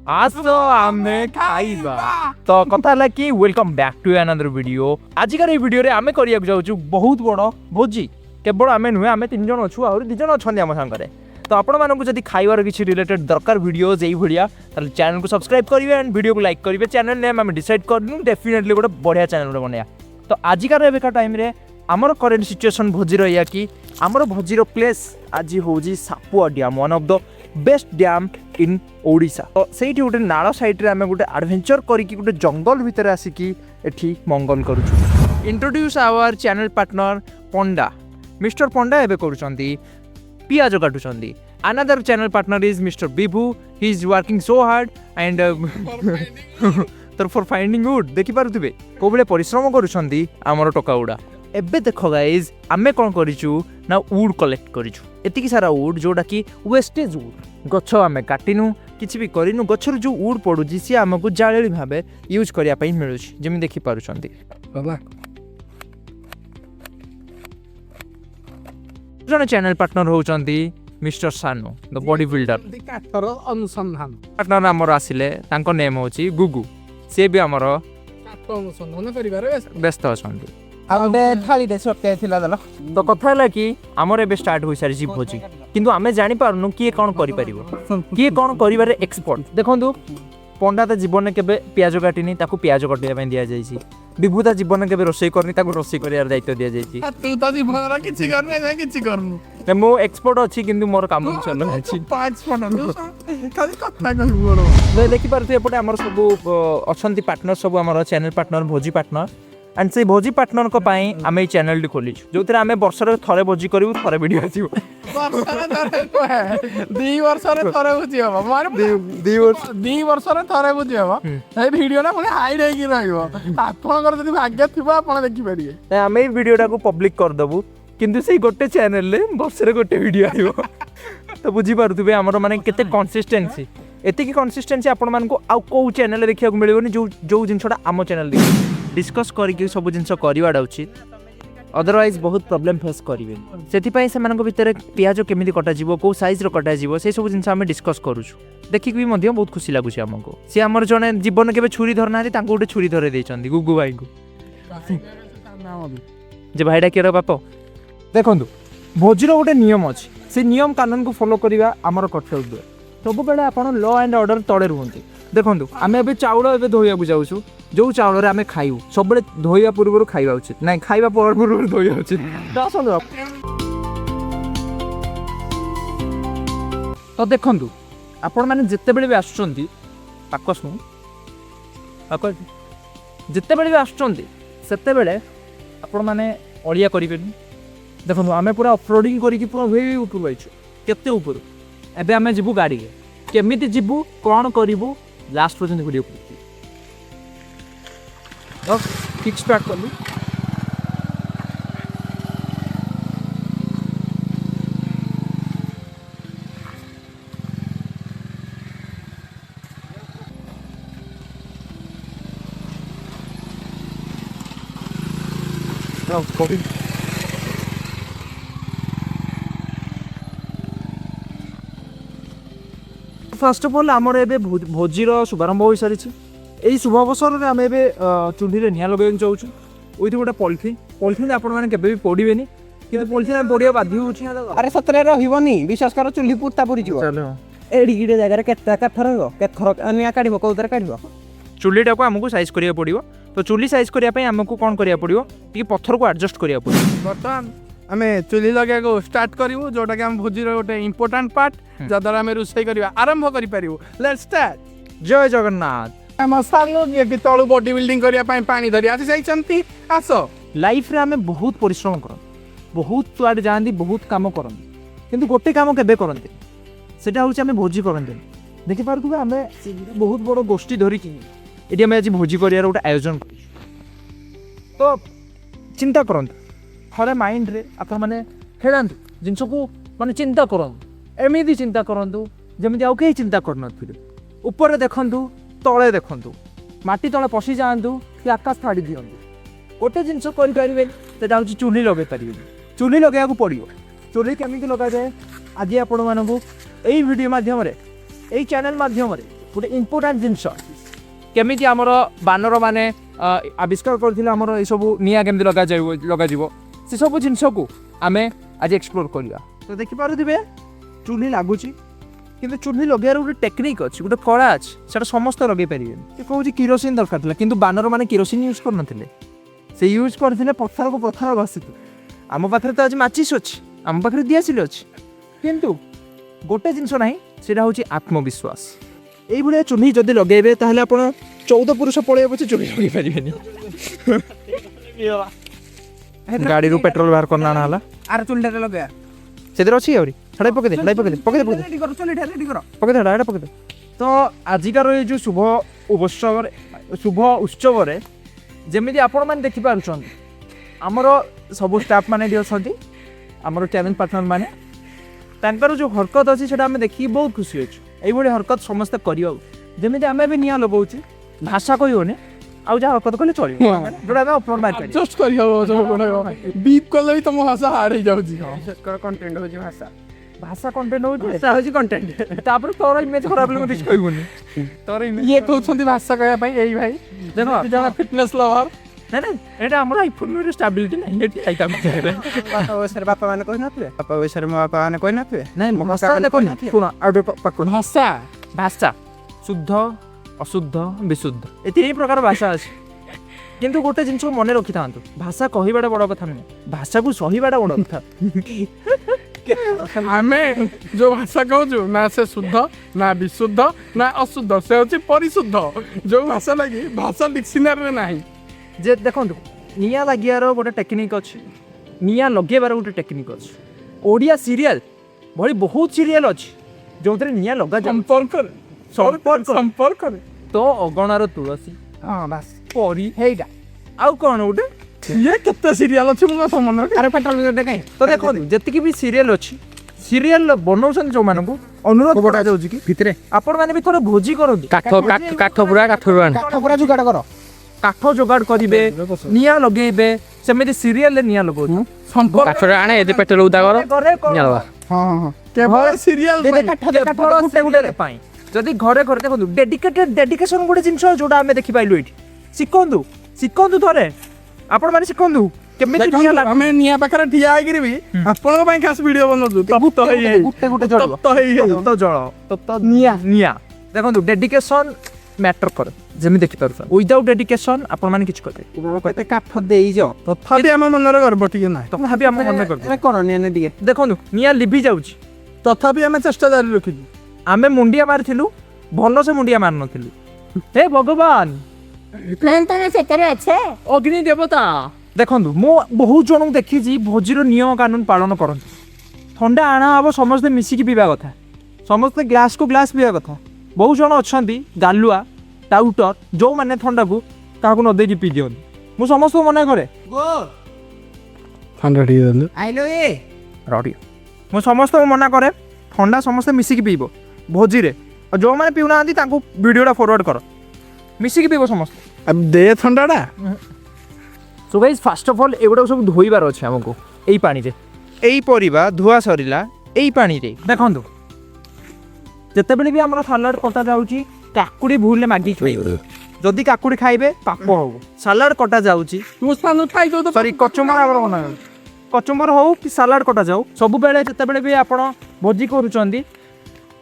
आस आमे खाइबा तो कथा है कि welcome back to another video. आजिकार ये वीडियो रे आमे करिया जाउछु बहुत बड़ भोजी। केवल आमे नुहे आमे 3 जन अछु और 2 जन अछन आम संगे। तो आपण मानकु जदि खाइबार किछि रिलेटेड दरकार वीडियोज एई भडिया ताले चैनल को सब्सक्राइब करिवे एंड वीडियो को लाइक करिवे। चैनल नेम आमे डिसाइड करनु डेफिनेटली गोटे बढ़िया चैनल रे बनया। तो आजिकार एबेका टाइम रे आमर करेंट सिचुएशन भोजी रहिया कि आमर भोजीर प्लेस आज होजी Sapua dam, one of the best dam in Odisha. तो सेठी गोटे नाଳ साइड रे आमे गोटे एडवेंचर करिकि गोटे जंगल भितर आसिकी एठी मंगन करूछु। Introduce our channel partner Panda. Mister Panda एबे करूछंती पियाज काटुछंती। Another channel partner is mister Bibhu. He is working so hard and for finding wood देखि पारुथिबे कोबले परिश्रम करूछंती हमर टका उडा। एबे देखो गाइज आमे कोन करिछु ना वुड कलेक्ट करिछु। एतिकी सारा वुड जोडा कि वेस्टेज वुड गछ आमे काटिनु किछि भी करिनु। गछर जो वुड पडुछि सी हमकु जाळेली भाबे यूज करिया पई मिलुछि जेमि देखि पारुछंती। बाबा जने चैनल पार्टनर होउछंती मिस्टर सानो द बॉडी बिल्डर। काठर अनुसंधान पार्टनर हमर आसिले तांको नेम होछि गुगु। से भी हमर काठ अनुसंधान करिबारे व्यस्त अछंती। आबे थाली दे सटके थिला दला। तो कथा है कि आमर एबे स्टार्ट होई सारी भोजी किंतु आमे जानि पारनु किए कोन करि परिबो किए कोन करिबारे एक्सपर्ट। देखंतु पंडा त जीवन में केबे प्याज काटिनी ताकू प्याज कटिया पई दिया जाईछि। विभूता जीवन में केबे रोसई करनी ताकू रोसई करियार दायित्व दिया जाईछि। तू त जीवन रा किछि करने ना किछि करनु ते मो एक्सपर्ट अछि किंतु मोर काम चल अछि। 5 फन खाली कथा कहू बोलो ले देखि पारथि एपटे हमर सब अछंती पार्टनर सब हमर channel partner Bhoji partner and से भोजी पार्टनर को पाई आमे चैनल डी खोली जो तेरे आमे वर्षरे थरे भोजी करिवु थरे वीडियो आसीबो। वर्षरे थरे को है 2 वर्षरे थरे बुझी हबो मारे 2 वर्षरे थरे बुझी हबो। ए वीडियो ना पुनी हाइड हे कि रहइबो आपनकर जदि भाग्य थिबो आपन देखि परिए। आमे ई वीडियोटा को पब्लिक कर दबु किंतु सेही गोटे चैनल रे वर्षरे गोटे वीडियो आइबो। तो बुझी पारुथबे हमर माने केते कंसिस्टेंसी एतिकी कंसिस्टेंसी आपण मानको आ को चैनल देखिया को मिलिबोनी जो जिंसटा आम चैनल डिस्कस करके सब जिनस करवाटा उचित। अदरवाइज बहुत प्रॉब्लम फेस करेंगे से सेमानक भितर पियाज केमी कटाଯିव कौ साइज कटाଯିव से सब जिन आम डिस्कस करुछु। देखिक भी बहुत खुशी लगुच आमको। सी आमर जड़े जीवन के छुरी धरना गोटे छुरी धरे देइछंती गुगु भाई को जे भाईटा किर बाप। देखो भोजीर गोटे नियम अच्छी से नियम कानून को फॉलो करवा आमर कर्तव्य। सब बेले आपन लॉ एंड ऑर्डर तले रुहंती। देखो आम ए चाउल ए धोइया जाऊँ जो चाउल आम खाइबू सब धोइया पूर्व खाइबा उचित ना खाइबा पूर्व धोइया उचित। तो देखु आपण मैंने जिते बड़े भी आसुँच पाकस जिते बड़े भी आसुँच सेते बेले आपण मैंने अड़िया करें। देखो आम पूरा ऑफरोडिंग करके पूरा वे ऊपर जाइछु केते ऊपर एबे आम जीवु गाड़ी केमिति जीवु कौन करूँ लास्ट पर्यंत वीडियो फिक्स स्टार्ट कलु। फर्स्ट ऑफ ऑल आमर एबे भोजीर शुभारंभ हो सारी। यही शुभ अवसर में आम ए चूल्ही निआ लगे चाहूँ विथ गोटे पॉलिथिन आपण मैंने केबे भी पोड़े कि पॉलिथिन पोड़िया बाध्य हो। अरे सतरे रही विश्वास कर चूल्ही पुता पूरी एडिटे जगह के काठ रहा निआ काढ़ कौन काढ़ चूल्हीटा को आमको साइज करिया पड़िबो। तो चूल्ही साइज करिया पई आमको कोन करिया पड़िबो टी पत्थर को एडजस्ट करिया पड़िबो। बर्तमान आमे चूल्ही लगे को स्टार्ट करिवु जोटा कि हम भोजी रो गोटे इंपोर्टेंट पार्ट जदरा आमे रुसई करिवा आरंभ करि परिवु। Let's start. जय जगन्नाथ। हम सालो कि तळु बॉडी बिल्डिंग करिया पई पानी धरि आसी जाइछंती आसो लाइफ रे आमे बहुत परिश्रम करन बहुत आड़ जांदी बहुत काम करन किंतु गोटे काम केबे करनते सेटा होछि आमे भोजी करनते। देखि पारथुबे आमे बहुत बड़ गोष्ठी धरि कि एटी आमे आज भोजी करियार गोटे आयोजन करि। तो चिंता करन थरे माइंड रे आपण माने खेलांतु जिंस को माने चिंता करन एमिदी चिंता करंतु जेमिति आउ के चिंता करनथिले। ऊपर देखंतु तले देखंतु माटी तले पसी जांतु कि आकाश फाड़ी दियंतु। गोटे जिनस करि परिबे सेटा होछि चूल्ही लगे परिबे। चूल्ही लगेया को पड़ियो। चूल्ही केमिति लगा जाय आज आपण मानकु एई वीडियो माध्यम रे एई चैनल माध्यम रे ଗୋଟେ ଇମ୍ପୋର୍ଟାଣ୍ଟ ଜିନିଷ କେମିତି ଆମର ବାନର ମାନେ ଆବିଷ୍କାର କରିଥିଲେ ଆମର ଏସବୁ ନିଆଁ କେମିତି ଲଗାଯିବ ସେସବୁ ଜିନିଷକୁ ଆମେ ଆଜି ଏକ୍ସପ୍ଲୋର କରିବା। ତ ଦେଖିପାରୁଥିବେ ଚୁଲି ଲାଗୁଛି କିନ୍ତୁ ଚୁଲି ଲଗେଇବାର ଗୋଟେ ଟେକ୍ନିକ୍ ଅଛି, ଗୋଟେ କଳା ଅଛି, ସେଟା ସମସ୍ତେ ଲଗେଇ ପାରିବେନି। ସେ କହୁଛି କିରୋସିନ ଦରକାର ଥିଲା କିନ୍ତୁ ବାନର ମାନେ କିରୋସିନ ୟୁଜ୍ କରୁନଥିଲେ, ସେ ୟୁଜ୍ କରିଥିଲେ ପଥରକୁ ପଥର ଘଷିଥିଲେ। ଆମ ପାଖରେ ତ ଆଜି ମାଚିସ୍ ଅଛି, ଆମ ପାଖରେ ଦିଆସିଲି ଅଛି, କିନ୍ତୁ ଗୋଟେ ଜିନିଷ ନାହିଁ, ସେଇଟା ହେଉଛି ଆତ୍ମବିଶ୍ୱାସ। এইভଳିଆ ଚୁଲି ଯଦି ଲଗେଇବେ ତାହେଲେ ଆପଣ 14 ପୁରୁଷ ପଳେଇବେ ପଛେ ଚୁଲି ଲଗେଇ ପାରିବେନି। ଗାଡ଼ିରୁ ପେଟ୍ରୋଲ ବାହାର କରିନା ହେଲା ଆର ଚୁଲିଟାରେ ଲଗେଇବା ସେଥିରେ ଅଛି ଆହୁରି ଛାଡ଼ାଇ ପକେଇଦେ ପକେଇଦେ। ତ ଆଜିକାର ଏ ଯେଉଁ ଶୁଭ ଉତ୍ସବରେ ଯେମିତି ଆପଣମାନେ ଦେଖିପାରୁଛନ୍ତି ଆମର ସବୁ ଷ୍ଟାଫ୍ ମାନେ ବି ଅଛନ୍ତି, ଆମର ଚ୍ୟାଲେଞ୍ଜ ପାର୍ଟନର ମାନେ, ତାଙ୍କର ଯେଉଁ ହରକତ ଅଛି ସେଇଟା ଆମେ ଦେଖିକି ବହୁତ ଖୁସି ଅଛୁ। এইଭଳି ହରକତ ସମସ୍ତେ କରିବା ଯେମିତି ଆମେ ବି ନିଆଁ ଲଗାଉଛୁ, ଭାଷା କହିବନି ଆଉ ଯାହା ହରକତ କଲେ ଚଳିବ, ଯୋଉଟା ଆମେ ଅପଲୋଡ଼ ମାରିପାରିବା। ଜଷ୍ଟ କରିହବ ବିପ୍ କଲେ ବି ତମ ଭାଷା ହାର୍ଡ ହେଇଯାଉଛି। କଣ୍ଟେଣ୍ଟ ହଉଛି ଭାଷା, ଭାଷା କଣ୍ଟେଣ୍ଟ ହଉଛି, ଭାଷା ହଉଛି କଣ୍ଟେଣ୍ଟ। ତାପରେ ତୋର ଇମେଜ ଖରାପ ହେଲେ କିଛି କହିବୁନି। ତୋର ଇଏ କହୁଛନ୍ତି ଭାଷା କହିବା ପାଇଁ ଏଇ ଭାଇ ଦେଖ ଜଣେ ଫିଟନେସ୍ ଲଭର। ନାଇଁ ଏଇଟା ଆମର ଆଇଫୋନରେ ଷ୍ଟାବିଲିଟି ନାହିଁ, ଏଠି ଆଇଟମ୍ ବାପା ବୟସରେ ବାପା ମାନେ କହିନଥିବେ, ବାପା ବୟସରେ ମୋ ବାପା ମାନେ କହିନଥିବେ। ନାଇଁ ଭାଷା ଦେଖନି, ଶୁଣ ଆଉ ପାଖରୁ ଭାଷା ଭାଷା ଶୁଦ୍ଧ ଅଶୁଦ୍ଧ ବିଶୁଦ୍ଧ ଏ 3 ପ୍ରକାର ଭାଷା ଅଛି। କିନ୍ତୁ ଗୋଟେ ଜିନିଷ ମନେ ରଖିଥାନ୍ତୁ, ଭାଷା କହିବାଟା ବଡ଼ କଥା ନୁହେଁ, ଭାଷାକୁ ସହିବାଟା ବଡ଼ କଥା। ଆମେ ଯୋଉ ଭାଷା କହୁଛୁ ନା ସେ ଶୁଦ୍ଧ ନା ବିଶୁଦ୍ଧ ନା ଅଶୁଦ୍ଧ, ସେ ହଉଛି ପରିଶୁଦ୍ଧ। ଯୋଉ ଭାଷା ଲାଗି ଭାଷା ଡିକ୍ସନାରୀରେ ନାହିଁ। ଯେ ଦେଖନ୍ତୁ ନିଆଁ ଲାଗିବାର ଗୋଟେ ଟେକ୍ନିକ୍ ଅଛି, ନିଆଁ ଲଗେଇବାର ଗୋଟେ ଟେକ୍ନିକ୍ ଅଛି। ଓଡ଼ିଆ ସିରିଏଲ୍ ଭଳି ବହୁତ ସିରିଏଲ୍ ଅଛି ଯେଉଁଥିରେ ନିଆଁ ଲଗାଯାଏ ସମ୍ପର୍କରେ। ତ ଅଗଣାର ତୁଳସୀ, ହଁ ବାସ୍ ପରି, ହେଇଟା ଆଉ କ'ଣ ଗୋଟେ ଇଏ କେତେ ସିରିଏଲ୍ ଅଛି ମୁଁ ତ ମନେ ରଖି। ଆରେ ପେଟ୍ରୋଲ କାହିଁ ତ ଦେଖନ୍ତୁ ଯେତିକି ବି ସିରିଏଲ୍ ଅଛି, ସିରିଏଲ୍ ବନଉଛନ୍ତି ଯେଉଁମାନଙ୍କୁ ଅନୁରୋଧ କରାଯାଉଛି କି ଭିତରେ ଆପଣମାନେ ବି ଥରେ ଭୋଜି କରନ୍ତୁ, କାଠ ପୁରା ଯୋଗାଡ଼ କର, କାଠ ଯୋଗାଡ଼ କରିବେ, ନିଆଁ ଲଗେଇବେ, ସେମିତି ସିରିଏଲ୍ରେ ନିଆଁ ଲଗାଉଛୁ। କାଠରେ ଆଣେ ଏତେ ପେଟ୍ରୋଲ ଉଦା କର ନିଆଁ ଲଗା। ହଁ କେବଳ ସିରିଏଲ୍ ଗୋଟେ ପାଇଁ ଯଦି ଘରେ ଘରେ ଦେଖନ୍ତୁ ଡେଡିକେସନ ଗୋଟେ ଜିନିଷ ଯୋଉଟା ଆମେ ଦେଖିପାଇଲୁ ଏଇଠି। ଶିଖନ୍ତୁ ଥରେ, ଆପଣମାନେ ଶିଖନ୍ତୁ କେମିତି ନିଆଁ ଲାଗ। ଆମେ ନିଆଁ ପାଖରେ ଠିଆ ହେଇକିରି ବି ଆପଣଙ୍କ ପାଇଁ ଖାସ୍ ଭିଡିଓ ବନଉଛୁ। ନିଆଁ ଦେଖନ୍ତୁ ଡେଡିକେସନ ମ୍ୟାଟର କରେ, ଯେମିତି ଦେଖିପାରୁଛନ୍ତି। ୱିଦାଉଟ୍ ଡେଡିକେସନ ଆପଣମାନେ କିଛି କରିବେ। କେତେ କାଠ ଦେଇଛ ତଥାପି ଆମ ମନରେ ଗର୍ବ ଟିକେ ନାହିଁ, ତଥାପି ଆମ ମନେ କରିବେ। କର ନିଆଁ ଟିକେ ଦେଖନ୍ତୁ ନିଆଁ ଲିଭି ଯାଉଛି, ତଥାପି ଆମେ ଚେଷ୍ଟା ଜାରି ରଖିଛୁ। ଆମେ ମୁଣ୍ଡିଆ ମାରିଥିଲୁ, ଭଲସେ ମୁଣ୍ଡିଆ ମାରିନଥିଲୁ। ହେ ଭଗବାନ ଅଗ୍ନି ଦେବତା। ଦେଖନ୍ତୁ ମୁଁ ବହୁତ ଜଣଙ୍କୁ ଦେଖିଛି ଭୋଜିର ନିୟମ କାନୁନ ପାଳନ କରନ୍ତି। ଥଣ୍ଡା ଆଣା ହେବ, ସମସ୍ତେ ମିଶିକି ପିଇବା କଥା, ସମସ୍ତେ ଗ୍ଲାସ୍କୁ ଗ୍ଲାସ୍ ପିଇବା କଥା। ବହୁତ ଜଣ ଅଛନ୍ତି ଗାଲୁଆ ଟାଉଟର, ଯେଉଁମାନେ ଥଣ୍ଡାକୁ କାହାକୁ ନ ଦେଇକି ପିଇ ଦିଅନ୍ତି। ମୁଁ ସମସ୍ତଙ୍କୁ ମନା କରେ ଥଣ୍ଡା ଟିକେ ଦିଅନ୍ତୁ। ଆଇଲୋ ମୁଁ ସମସ୍ତଙ୍କୁ ମନା କରେ ଥଣ୍ଡା ସମସ୍ତେ ମିଶିକି ପିଇବ ଭୋଜିରେ। ଆଉ ଯେଉଁମାନେ ପିଉନାହାନ୍ତି ତାଙ୍କୁ ଭିଡ଼ିଓଟା ଫରୱାର୍ଡ଼ କର, ମିଶିକି ପିଇବ ସମସ୍ତେ। ଦେ ଥଣ୍ଡାଟା। So guys first of all ଏଗୁଡ଼ାକ ସବୁ ଧୋଇବାର ଅଛି ଆମକୁ ଏଇ ପାଣିରେ। ଏଇ ପରିବା ଧୁଆ ସରିଲା ଏଇ ପାଣିରେ। ଦେଖନ୍ତୁ ଯେତେବେଳେ ବି ଆମର ସାଲାଡ଼ କଟା ଯାଉଛି, କାକୁଡ଼ି ଭୁଲରେ ମାଗିକି ଯଦି କାକୁଡ଼ି ଖାଇବେ ପାପ ହବ। ସାଲାଡ଼ କଟା ଯାଉଛି, ସରି କଚୁମ୍ବର ଆମର ମନା ଯାଉଛି, କଚୁମ୍ବର ହଉ କି ସାଲାଡ଼ କଟା ଯାଉ, ସବୁବେଳେ ଯେତେବେଳେ ବି ଆପଣ ଭୋଜି କରୁଛନ୍ତି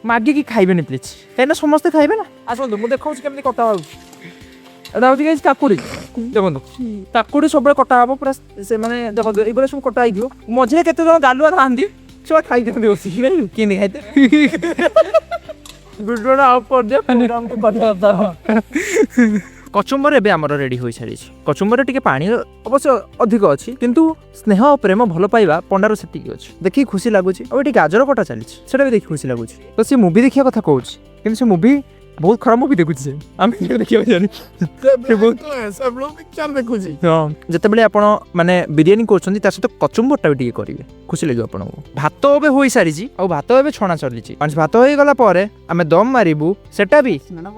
ମାଗିକି ଖାଇବେନି ପ୍ଲିଜ୍, କାହିଁକିନା ସମସ୍ତେ ଖାଇବେ ନା। ଆସନ୍ତୁ ମୁଁ ଦେଖାଉଛି କେମିତି କଟା ହେଉଛି। ଏଇଟା ହେଉଛି ଗାଇସ୍ କାକୁଡ଼ି। ଦେଖନ୍ତୁ କାକୁଡ଼ି ସବୁବେଳେ କଟା ହେବ ପୁରା, ସେମାନେ ଦେଖନ୍ତୁ ଏଇଭଳିଆ ସବୁ କଟା ହେଇଥିବ। ମଝିରେ କେତେ ଜଣ ଗାଲୁଆ ଥାଆନ୍ତି, ସେ ଖାଇଦିଅନ୍ତି ବସିକି। କେମିତି ଖାଇତେ ଭିଡ଼ିଓଟା ଅଫ୍ କରିଦିଅ। କଚୁମ୍ବର ଏବେ ଆମର ରେଡ଼ି ହୋଇସାରିଛି। କଚୁମ୍ବରରେ ଟିକେ ପାଣି ଅବଶ୍ୟ ଅଧିକ ଅଛି, କିନ୍ତୁ ସ୍ନେହ ପ୍ରେମ ଭଲ ପାଇବା ପଣ୍ଡାର ସେତିକି ଅଛି। ଦେଖିକି ଖୁସି ଲାଗୁଛି। ଆଉ ଏଠି ଗାଜର କଟା ଚାଲିଛି, ସେଟା ବି ଦେଖି ଖୁସି ଲାଗୁଛି। ତ ସେ ମୁଭି ଦେଖିବା କଥା କହୁଛି, କିନ୍ତୁ ସେ ମୁଭି ବହୁତ ଖରାପ ମୁଭି ଦେଖୁଛି। ସେ ଆମେ ଦେଖିବାକୁ ଜାଣି ଯେତେବେଳେ ଆପଣ ମାନେ ବିରିୟାନୀ କରୁଛନ୍ତି ତା ସହିତ କଚୁମ୍ବରଟା ବି ଟିକେ କରିବେ, ଖୁସି ଲାଗିବ ଆପଣଙ୍କୁ। ଭାତ ଏବେ ହୋଇସାରିଛି, ଆଉ ଭାତ ଏବେ ଛଣା ଚାଲିଛି। ଭାତ ହେଇଗଲା ପରେ ଆମେ ଦମ୍ ମାରିବୁ, ସେଟା ବି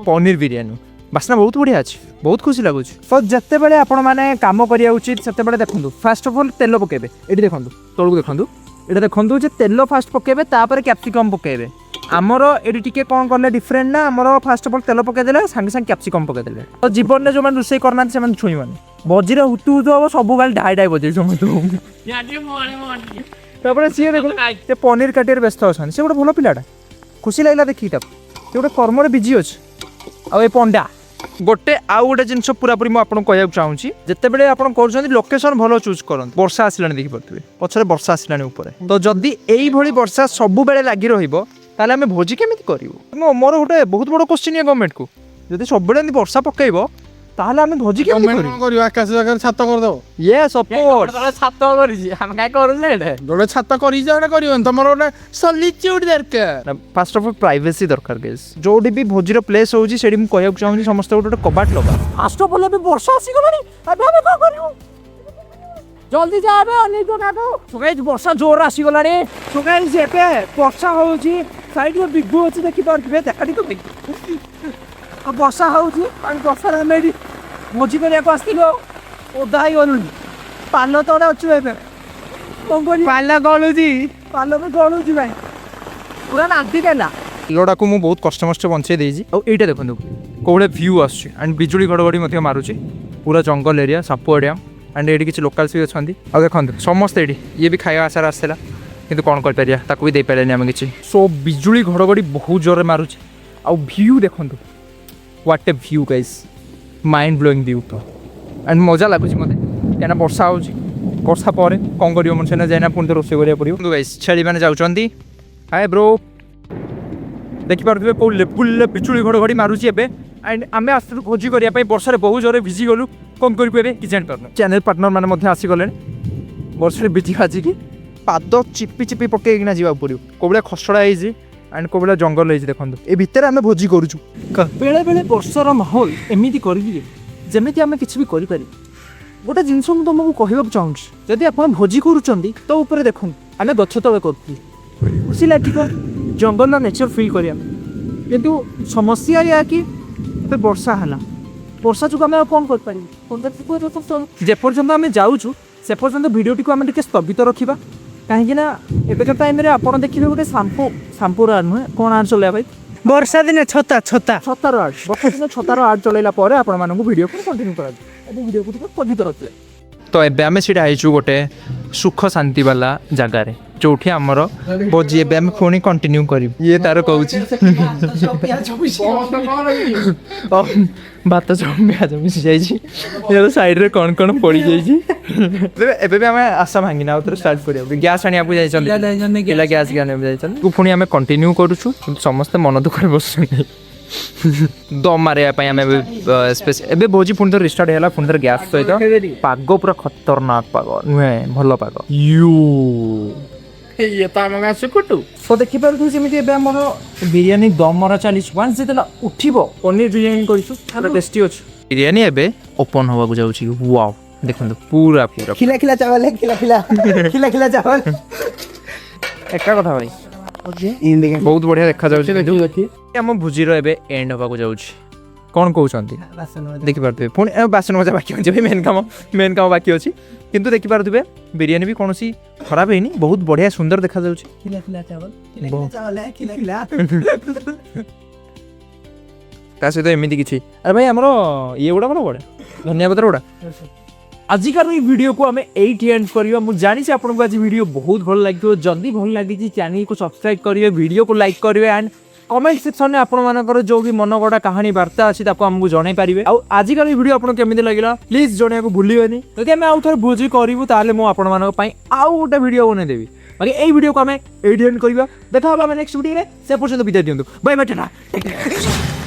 ପନିର ବିରିୟାନୀ। ବାସ୍ନା ବହୁତ ବଢ଼ିଆ ଅଛି, ବହୁତ ଖୁସି ଲାଗୁଛି। ତ ଯେତେବେଳେ ଆପଣମାନେ କାମ କରିବା ଉଚିତ ସେତେବେଳେ ଦେଖନ୍ତୁ ଫାର୍ଷ୍ଟ ଅଫ୍ ଅଲ୍ ତେଲ ପକାଇବେ। ଏଠି ଦେଖନ୍ତୁ, ତଳକୁ ଦେଖନ୍ତୁ, ଏଇଟା ଦେଖନ୍ତୁ ଯେ ତେଲ ଫାଷ୍ଟ ପକାଇବେ, ତାପରେ କ୍ୟାପ୍ସିକମ୍ ପକାଇବେ। आमर एटी टिके कौन कले डिफरेंट ना आमर फास्ट ऑफ ऑल तेल पकईदे सांगे सांगे कैप्सिकम पकईदे तो जीवन में जो मैंने रोसे करना से छुईवानी बजीरे हुतु हुतु हम सब गाली ढाई ढाई बजे सी देख पनीर काटियार व्यस्त अच्छा से गोटे भल पिलाटा खुशी लगला देखी गोटे कर्म बिजी अच्छे आ पंडा गोटे आउ गोटे जिन पूरापूरी मुझे कहूँ चाहूँगी जितेबाला आप लोकेशन भल चूज कर वर्षा आसला देखिपे पछरे वर्षा आसला तो जदि यही वर्षा सब बेले लगी रहा आम भोजी केमी करूँ मोर गोटे बहुत बड़ क्वेश्चन है गवर्नमेंट को जब सब वर्षा पकईब ताहले आम भोजी केमी करूँ आकाश जगह छात करदो ये सपोर्ट छात कर गोटे छात कर तुम गोटे सॉलिट्यूड दरकार फास्ट ऑफ ऑल प्राइवेसी दरकार गाइस जोडी भी भोजीर प्लेस होउची सेडी मु कहया चाहूँ समस्त गोटे कबाट लगा फास्ट ऑफ ऑल अबे वर्षा आसी गलानी अबे हम का करियो जल्दी जा अबे अनेक तो काटो सुगाई वर्षा जोर आसी गलानी सुगाई जेपे वर्षा होउची साइड में बिगु अछि देखि पारबे देखाडी तो अब वर्षा होउची पानी वर्षा मेडी मोजी करिया को आस्तिलो ओदाई गलुनी पालो तोडे अछि एबे कोंगोनी पाला गलुजी भाई पूरा नांती देला लोडा को मु बहुत कष्ट मष्ट बंचे देजी और एटा देखंतु कोबळे व्यू आछी एंड बिजुली घड़घड़ी मथे मारुची पूरा जंगल एरिया सापुआ डैम एंड एडी किछ लोकल्स भी अछंती और देखंतु समस्त एडी ये भी खाया आसार आसेला किंतु कोन कर परिया ताकू भी दे पालेनी हम किछ सो बिजुली घड़घड़ी बहुत जोर मारुची और व्यू देखंतु what A view guys mind blowing view तो एंड मजा लागुची मते एना वर्षा होउची वर्षा परे कोन करियो मन सेना जाइना पुन रोसे करिया पड़ियो गाइस छेली माने जाउचंती हाय ब्रो देखि पारथबे को लेपुल बिजुली घड़घड़ी मारुची एबे एंड आमे आस्ते खोजी करिया पई वर्षा रे बहुत जोरे भिजी गलु कोन करि पेबे कि जान पारन चैनल पार्टनर माने मध्ये आसी गले वर्षा रे भिजी खाजी कि पाद चिपी चिपी पके किना जीवा पड़ियो कोबळे खसड़ा आइजी एंड कोबळे जंगल आइजी देखंतु ए भितर आमे भोजी करूछु बेले बेले वर्षार माहौल एमिति करिबि जेमिति आमे किछ भी करि पारि गोटे जिनस मु तुमको कहबाक चाहूँगी जदि आप भोजी करूँ तो ऊपर देखो आम गछ तले कर खुशी लगे जंगल नेचर फिल करा किंतु समस्या या कि वर्षा है वर्षा जो आम कौन कर जेपर्यंत आम जाऊँ से पर्यंत भिडियोटी को आम स्थगित रखा कहीं एबेका टाइम रे आपण देखिबे गोटे शाम्पूर आड नुहे कौन आड चलैया भाई वर्षा दिन छता छता छतार आड वर्षा दिन छतार आड चलैला परे आपण मानकु वीडियो को कंटिन्यू करा वीडियो को स्थगित रखले तो एबे आमे सिटा आइछु गोटे सुख शांति वाला जगह रे जोठी हमर बोजी एबे आमे फोनी कंटिन्यू करी ये तार कहूची बात जम्या जमी जाइछि ये साइड रे कोन पड़ी जाइछि एबे भी आमे आशा भांगिना उतर स्टार्ट करिया गैस आनिया बुझाइ चल केला गैस गाने बुझाइ चल को फोनी आमे कंटिन्यू करूछु समस्त मन दुख रे बसुनी दम मारे पाई आमे स्पेस एबे भोजी पुन तो रिस्टार्ट हैला पुन तो गैस सहित पागो पूरा खतरनाक पागो नुहे भलो पागो यू ये तो आम गाँ सुकुटू तो देखि पारथु जेमिति एबे हमर बिरयानी दम मरा चालीस वांस जेतला उठिबो पनीर बिरयानी करिसु पूरा टेस्टी अछि बिरयानी एबे ओपन होवा को जाउची वाओ देखंतु पूरा पूरा खिला खिला चावल है खिला खिला चावल एका कथा भाई बहुत बढ़िया देखा जाउची हम भुजीर एबे एंड होवा को जाउची कौन कहउछंती देखि पारथबे पुणी बासन मजा बाकी अछि मेन काम बाकी अछि किंतु देखि पारथबे बिरयानी भी कोनोसी खराब हेनी बहुत बढ़िया सुंदर देखा जाउची खिला खिला चावल है खिला ता सहित एमिति किछि अरे भाई हमरो ये गुडा कोन बडे धन्यवाद गुडा आजिकार वीडियो को आम एटी एंड करवा मुझे जानी से आपको आज वीडियो बहुत भल लगे जदि भल लगी चैनल को सब्सक्राइब करेंगे वीडियो को लाइक करेंगे एंड कमेंट सेक्शन में आपंकर जो भी मन गड़ा कहानी वार्ता अच्छी आमको जन पारे आजिकार वीडियो आपको केमी लगे प्लीज जन को भूलें जब आम आउ थे भोजी करूँ तालो मुझे आउ गोटे वीडियो बनईदेवी बाकी यही वीडियो को आम एटी एंड करवा देखा नेक्स्ट वीडियो से पर्यटन विदाय दिखाँ बाय बाय टाटा।